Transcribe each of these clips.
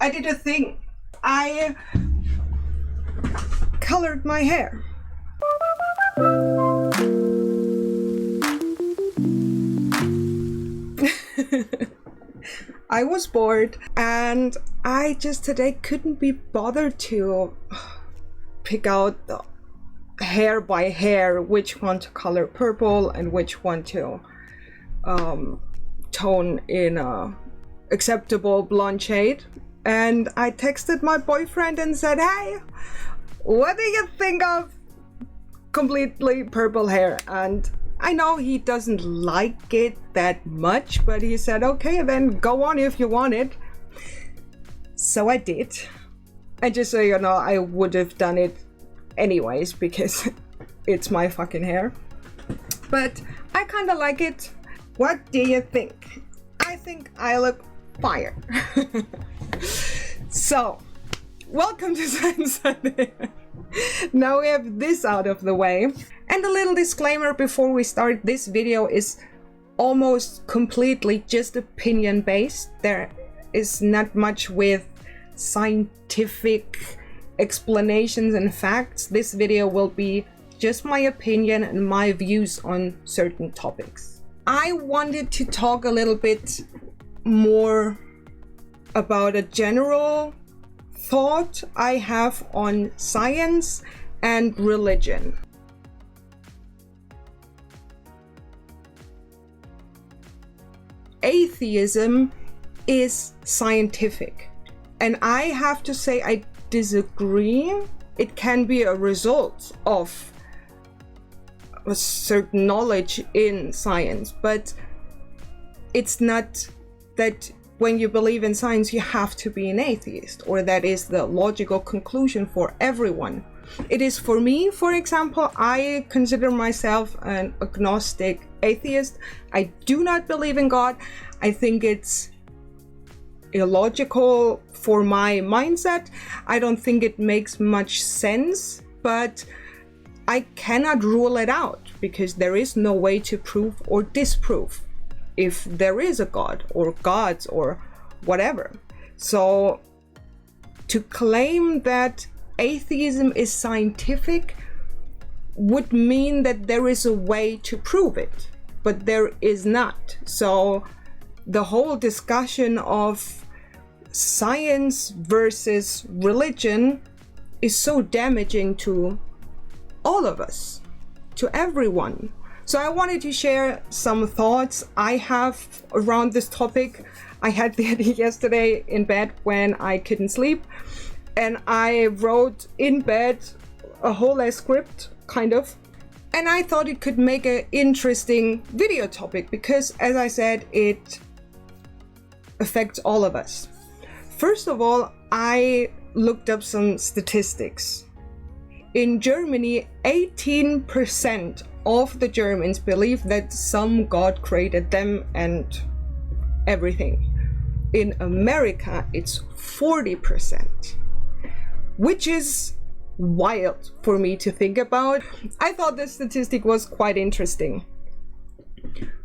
I did a thing. I colored my hair. I was bored and I just today couldn't be bothered to pick out the hair by hair which one to color purple and which one to tone in a acceptable blonde shade. And I texted my boyfriend and said, hey, what do you think of completely purple hair? And I know he doesn't like it that much, but he said, okay, then go on if you want it. So I did. And just so you know, I would have done it anyways because it's my fucking hair. But I kind of like it. What do you think? I think I look fire. So, welcome to Science Sunday. Now we have this out of the way. And a little disclaimer before we start, this video is almost completely just opinion based. There is not much with scientific explanations and facts. This video will be just my opinion and my views on certain topics. I wanted to talk a little bit more about a general thought I have on science and religion. Atheism is scientific, and I have to say I disagree. It can be a result of a certain knowledge in science, but it's not that when you believe in science you have to be an atheist, or that is the logical conclusion for everyone. It is for me, for example. I consider myself an agnostic atheist. I do not believe in God. I think it's illogical for my mindset. I don't think it makes much sense, but I cannot rule it out because there is no way to prove or disprove if there is a God or gods or whatever. So to claim that atheism is scientific would mean that there is a way to prove it, but there is not. So the whole discussion of science versus religion is so damaging to all of us, to everyone. So I wanted to share some thoughts I have around this topic. I had the idea yesterday in bed when I couldn't sleep, and I wrote in bed a whole script, kind of, and I thought it could make an interesting video topic because, as I said, it affects all of us. First of all, I looked up some statistics. In Germany, 18% of the Germans believe that some God created them and everything. In America, it's 40%, which is wild for me to think about. I thought this statistic was quite interesting.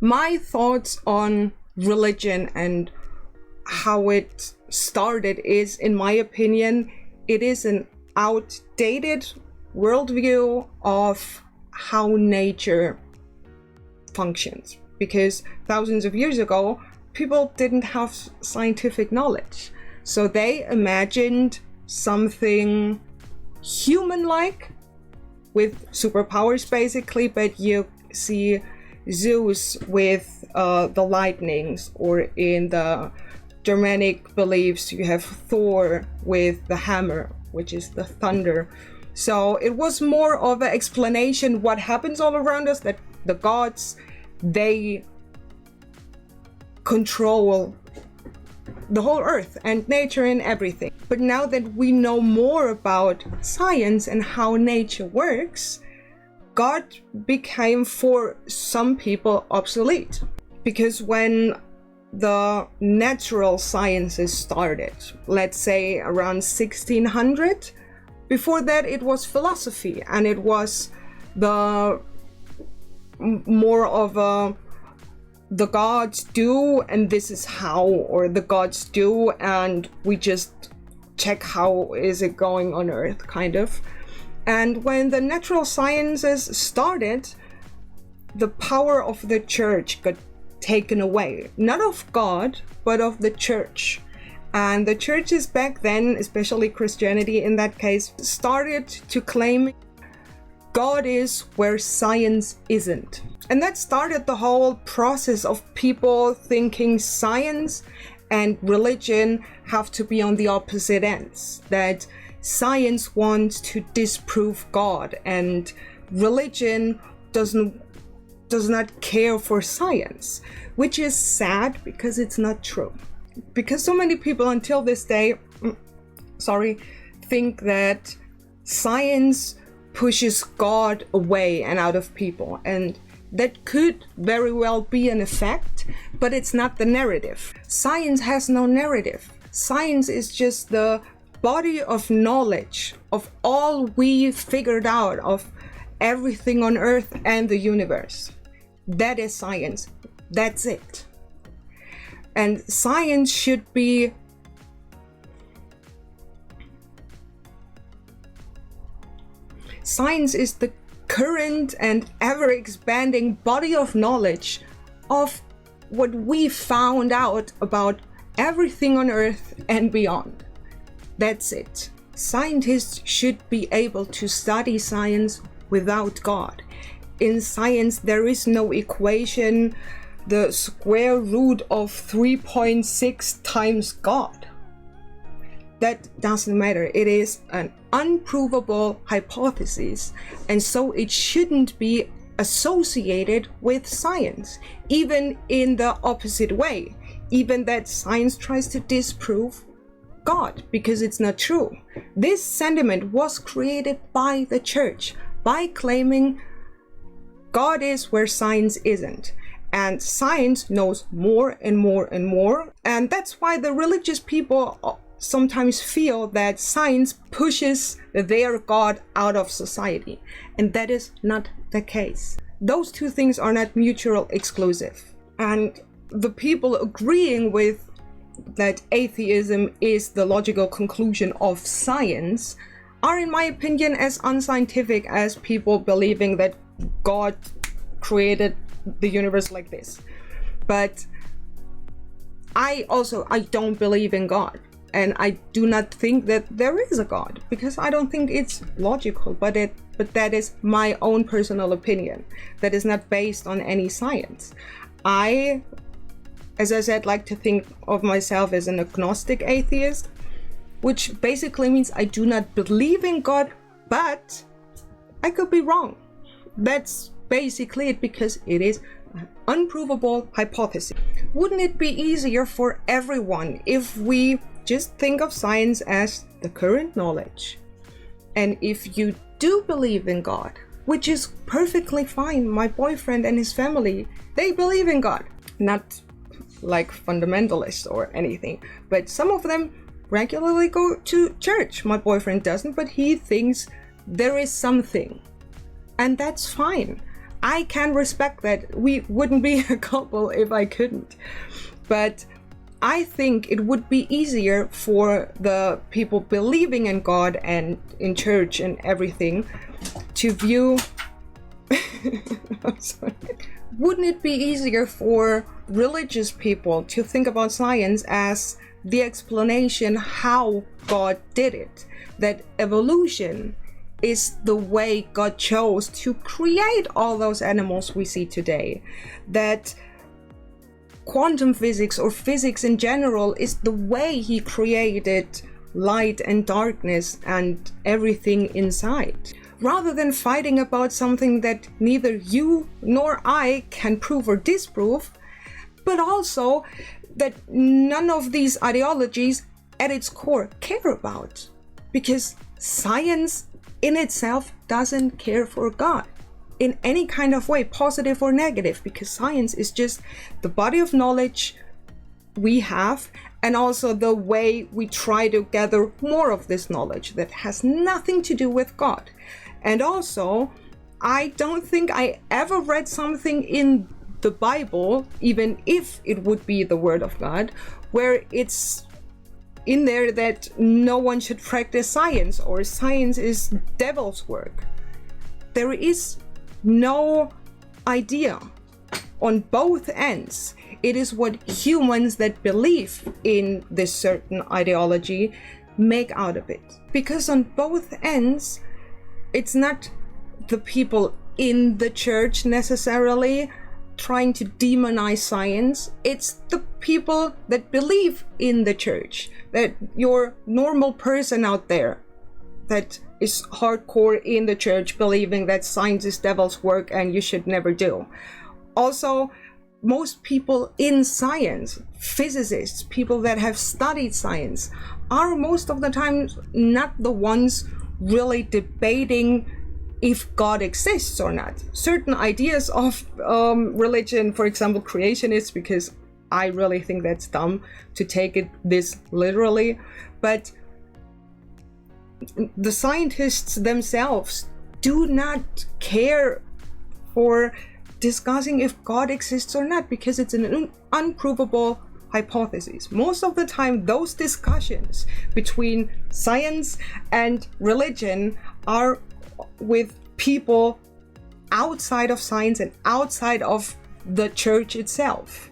My thoughts on religion and how it started is, in my opinion, it is an outdated worldview of how nature functions, because thousands of years ago people didn't have scientific knowledge, so they imagined something human-like with superpowers basically. But you see Zeus with the lightnings, or in the Germanic beliefs you have Thor with the hammer, which is the thunder. So it was more of an explanation what happens all around us, that the gods, they control the whole earth and nature and everything. But now that we know more about science and how nature works, God became for some people obsolete. Because when the natural sciences started, let's say around 1600, before that it was philosophy, and it was the more of a the gods do and this is how, or the gods do and we just check how is it going on earth, kind of. And when the natural sciences started, the power of the church got taken away, not of God but of the church. And the churches back then, especially Christianity in that case, started to claim God is where science isn't. And that started the whole process of people thinking science and religion have to be on the opposite ends. That science wants to disprove God and religion does not care for science, which is sad because it's not true. Because so many people until this day, think that science pushes God away and out of people, and that could very well be an effect, but it's not the narrative. Science has no narrative. Science is just the body of knowledge of all we figured out of everything on earth and the universe. That is science. That's it. And science should be science is the current and ever-expanding body of knowledge of what we found out about everything on earth and beyond. That's it. Scientists should be able to study science without God. In science, there is no equation, the square root of 3.6 times God. That doesn't matter. It is an unprovable hypothesis, and so it shouldn't be associated with science, even in the opposite way, even that science tries to disprove God because it's not true. This sentiment was created by the church by claiming God is where science isn't. And science knows more and more and more. And that's why the religious people sometimes feel that science pushes their God out of society. And that is not the case. Those two things are not mutually exclusive. And the people agreeing with that atheism is the logical conclusion of science are, in my opinion, as unscientific as people believing that God created the universe like this. But I don't believe in God, and I do not think that there is a God because I don't think it's logical, but that is my own personal opinion that is not based on any science. I, as I said, like to think of myself as an agnostic atheist, which basically means I do not believe in God, but I could be wrong. That's basically it, because it is an unprovable hypothesis. Wouldn't it be easier for everyone if we just think of science as the current knowledge? And if you do believe in God, which is perfectly fine, my boyfriend and his family, they believe in God. Not like fundamentalists or anything, but some of them regularly go to church. My boyfriend doesn't, but he thinks there is something. And that's fine. I can respect that. We wouldn't be a couple if I couldn't. But I think it would be easier for the people believing in God and in church and everything to view... I'm sorry. Wouldn't it be easier for religious people to think about science as the explanation how God did it? That evolution is the way God chose to create all those animals we see today. That quantum physics or physics in general is the way he created light and darkness and everything inside. Rather than fighting about something that neither you nor I can prove or disprove, but also that none of these ideologies at its core care about. Because science in itself doesn't care for God in any kind of way, positive or negative, because science is just the body of knowledge we have, and also the way we try to gather more of this knowledge that has nothing to do with God. And also, I don't think I ever read something in the Bible, even if it would be the Word of God, where it's in there that no one should practice science, or science is devil's work. There is no idea on both ends. It is what humans that believe in this certain ideology make out of it. Because on both ends, it's not the people in the church necessarily trying to demonize science. It's the people that believe in the church, that your normal person out there that is hardcore in the church, believing that science is devil's work and you should never do. Also, most people in science, physicists, people that have studied science, are most of the time not the ones really debating if God exists or not. Certain ideas of religion, for example, creationists, because I really think that's dumb to take it this literally, but the scientists themselves do not care for discussing if God exists or not, because it's an unprovable hypothesis. Most of the time, those discussions between science and religion are with people outside of science and outside of the church itself.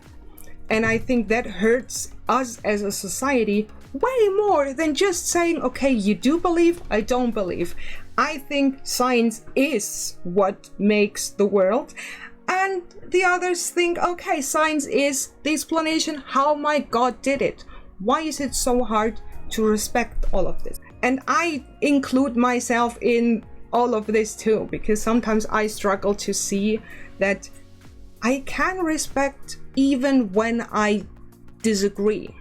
And I think that hurts us as a society way more than just saying, okay, you do believe, I don't believe. I think science is what makes the world. And the others think, okay, science is the explanation how my God did it. Why is it so hard to respect all of this? And I include myself in all of this too, because sometimes I struggle to see that I can respect even when I disagree.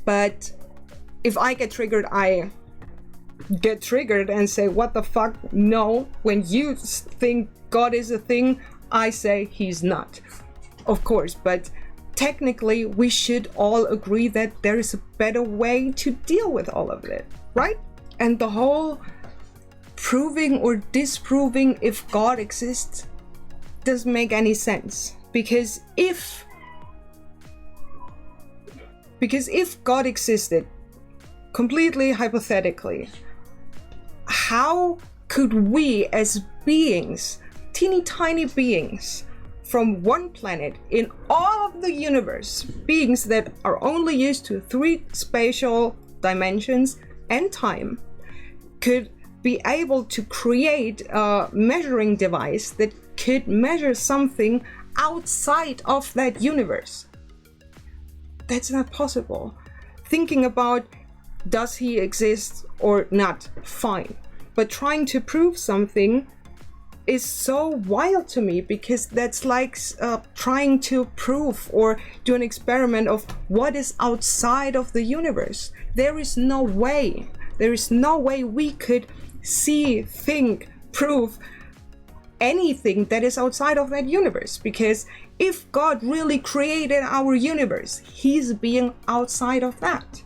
But if I get triggered, I get triggered and say, what the fuck? No, when you think God is a thing, I say he's not. Of course, but technically we should all agree that there is a better way to deal with all of it, right? And the whole proving or disproving if God exists doesn't make any sense. Because if God existed, completely hypothetically, how could we as beings, teeny tiny beings from one planet in all of the universe, beings that are only used to 3 spatial dimensions and time, could be able to create a measuring device that could measure something outside of that universe? That's not possible. Thinking about, does he exist or not? Fine. But trying to prove something is so wild to me, because that's like trying to prove or do an experiment of what is outside of the universe. There is no way we could see, think, prove anything that is outside of that universe. Because if God really created our universe, he's being outside of that.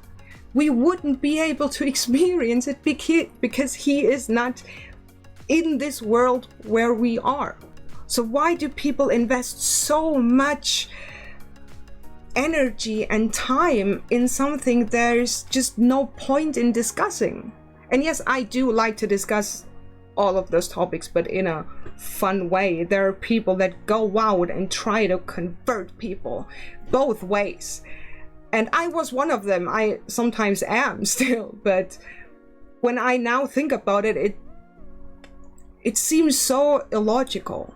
We wouldn't be able to experience it because he is not in this world where we are. So why do people invest so much energy and time in something there's just no point in discussing? And yes, I do like to discuss all of those topics, but in a fun way. There are people that go out and try to convert people both ways. And I was one of them. I sometimes am still, but when I now think about it, it seems so illogical.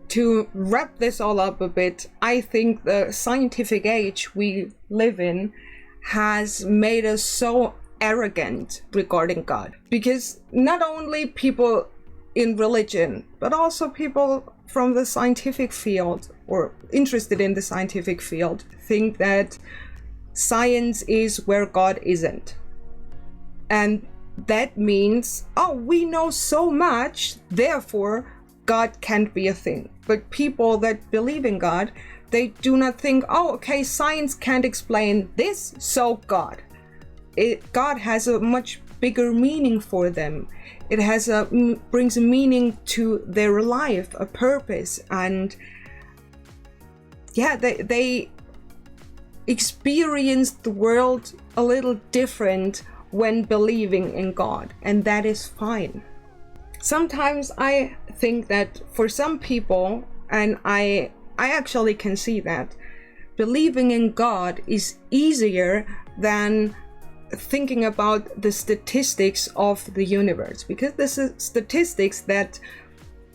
To wrap this all up a bit, I think the scientific age we live in has made us so arrogant regarding God. Because not only people in religion, but also people from the scientific field or interested in the scientific field think that science is where God isn't. And that means, oh, we know so much, therefore God can't be a thing. But people that believe in God, they do not think, oh, okay, science can't explain this, so God. God has a much bigger meaning for them. It has brings a meaning to their life, a purpose, and yeah, they experience the world a little different when believing in God, and that is fine. Sometimes I think that for some people, and I actually can see that, believing in God is easier than thinking about the statistics of the universe, because this is statistics that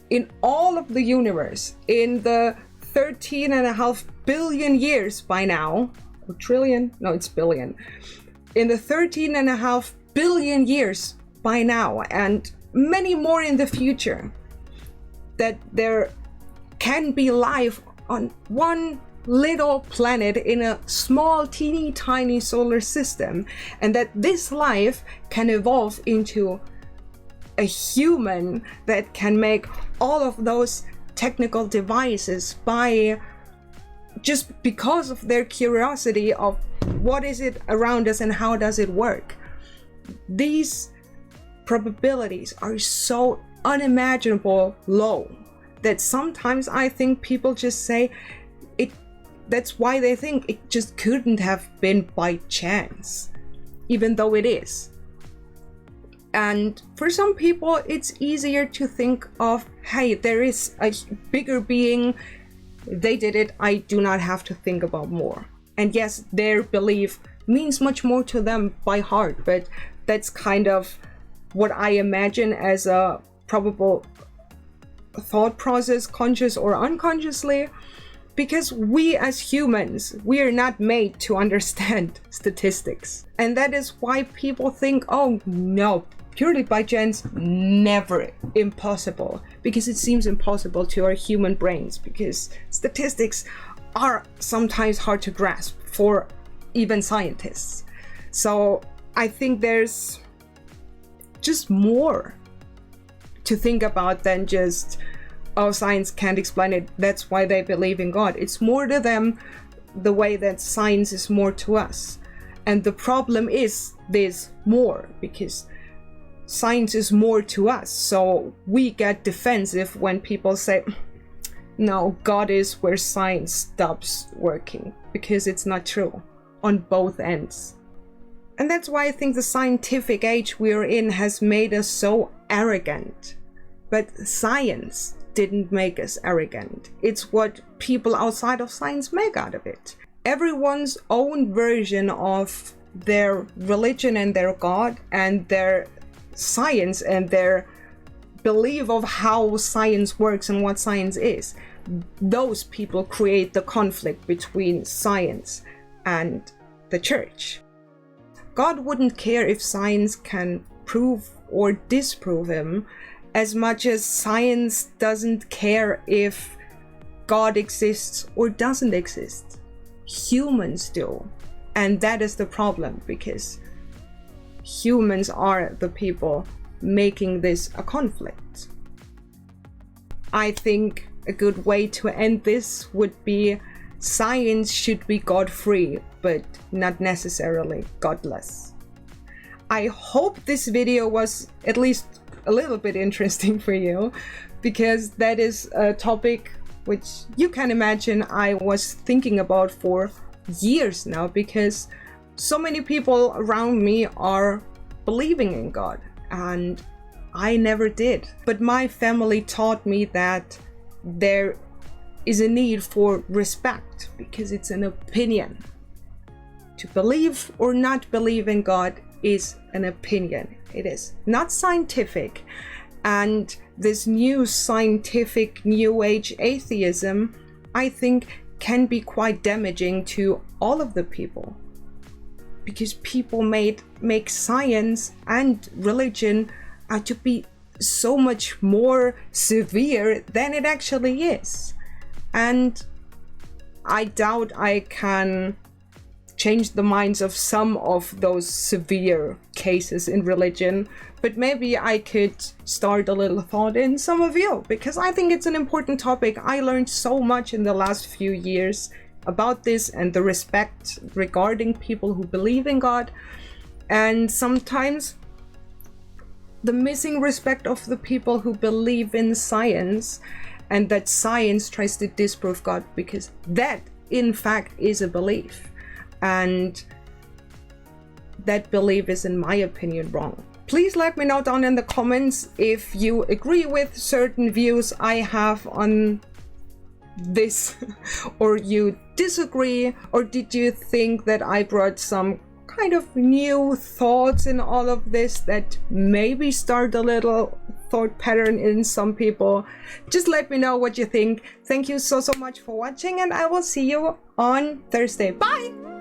in all of the universe, in the 13.5 billion years by now, or trillion? No, it's billion. In the 13.5 billion years by now, and many more in the future, that there can be life on one little planet in a small, teeny tiny solar system, and that this life can evolve into a human that can make all of those technical devices by just because of their curiosity of what is it around us and how does it work. These probabilities are so unimaginable low that sometimes I think people just say it. That's why they think it just couldn't have been by chance, even though it is. And for some people, it's easier to think of, hey, there is a bigger being, they did it, I do not have to think about more. And yes, their belief means much more to them by heart, but that's kind of what I imagine as a probable thought process, conscious or unconsciously, because we as humans, we are not made to understand statistics. And that is why people think, oh no, purely by chance, never, impossible, because it seems impossible to our human brains, because statistics are sometimes hard to grasp for even scientists. So I think there's just more to think about than just, oh, science can't explain it, that's why they believe in God. It's more to them the way that science is more to us. And the problem is this more, because science is more to us. So we get defensive when people say, no, God is where science stops working, because it's not true on both ends. And that's why I think the scientific age we're in has made us so arrogant. But science didn't make us arrogant. It's what people outside of science make out of it. Everyone's own version of their religion and their God and their science and their belief of how science works and what science is, those people create the conflict between science and the church. God wouldn't care if science can prove or disprove him, as much as science doesn't care if God exists or doesn't exist. Humans do. And that is the problem, because humans are the people making this a conflict. I think a good way to end this would be, science should be God-free, but not necessarily godless. I hope this video was at least a little bit interesting for you, because that is a topic which you can imagine I was thinking about for years now, because so many people around me are believing in God and I never did. But my family taught me that there is a need for respect, because it's an opinion. To believe or not believe in God is an opinion. It is not scientific. And this new scientific new age atheism, I think, can be quite damaging to all of the people, because people make science and religion out to be so much more severe than it actually is. And I doubt I can change the minds of some of those severe cases in religion, but maybe I could start a little thought in some of you, because I think it's an important topic. I learned so much in the last few years about this and the respect regarding people who believe in God, and sometimes the missing respect of the people who believe in science, and that science tries to disprove God, because that in fact is a belief, and that belief is, in my opinion, wrong. Please let me know down in the comments if you agree with certain views I have on this, or you disagree, or did you think that I brought some kind of new thoughts in all of this that maybe start a little thought pattern in some people. Just let me know what you think. Thank you so much for watching, and I will see you on Thursday. Bye!